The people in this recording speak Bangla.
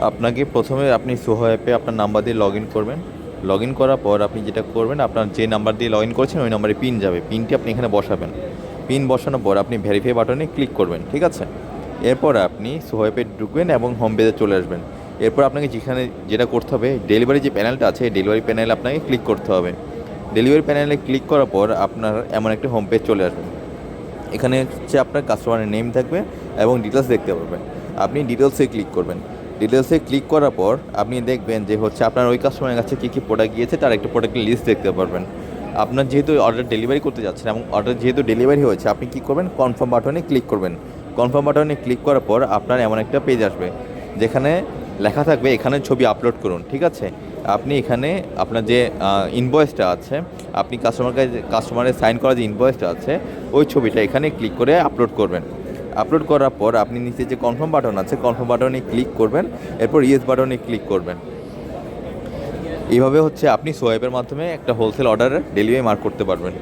আপনাকে প্রথমে আপনি সোহো অ্যাপে আপনার নাম্বার দিয়ে লগ ইন করবেন। লগ ইন করার পর আপনি যেটা করবেন, আপনার যে নাম্বার দিয়ে লগ ইন করেছেন ওই নাম্বারে পিন যাবে, পিনটি আপনি এখানে বসাবেন। পিন বসানোর পর আপনি ভেরিফাই বাটনে ক্লিক করবেন, ঠিক আছে। এরপর আপনি সোহো অ্যাপে ঢুকবেন এবং হোম পেজে চলে আসবেন। এরপর আপনাকে যেখানে যেটা করতে হবে, ডেলিভারি যে প্যানেলটা আছে ডেলিভারি প্যানেলে আপনাকে ক্লিক করতে হবে। ডেলিভারি প্যানেলে ক্লিক করার পর আপনার এমন একটা হোম পেজ চলে আসবে। এখানে হচ্ছে আপনার কাস্টমারের নেম থাকবে এবং ডিটেলস দেখতে পারবেন। আপনি ডিটেলসে ক্লিক করবেন। ডিটেলসে ক্লিক করার পর আপনি দেখবেন যে হচ্ছে আপনার ওই কাস্টমারের কাছে কী কী প্রোডাক্ট গিয়েছে তার একটা প্রোডাক্টের লিস্ট দেখতে পারবেন। আপনার যেহেতু অর্ডার ডেলিভারি করতে যাচ্ছেন এবং অর্ডার যেহেতু ডেলিভারি হয়েছে, আপনি কী করবেন, কনফার্ম বাটনে ক্লিক করবেন। কনফার্ম বাটনে ক্লিক করার পর আপনার এমন একটা পেজ আসবে যেখানে লেখা থাকবে এখানে ছবি আপলোড করুন, ঠিক আছে। আপনি এখানে আপনার যে ইনভয়েসটা আছে, আপনি কাস্টমারের সাইন করা যে ইনভয়েসটা আছে ওই ছবিটা এখানে ক্লিক করে আপলোড করবেন। আপলোড করার পর আপনি নিচে যে কনফার্ম বাটন আছে কনফার্ম বাটনে ক্লিক করবেন। এরপর ইয়েস বাটনে ক্লিক করবেন। এইভাবে হচ্ছে আপনি সোয়াইপের মাধ্যমে একটা হোলসেল অর্ডারের ডেলিভারি মার্ক করতে পারবেন।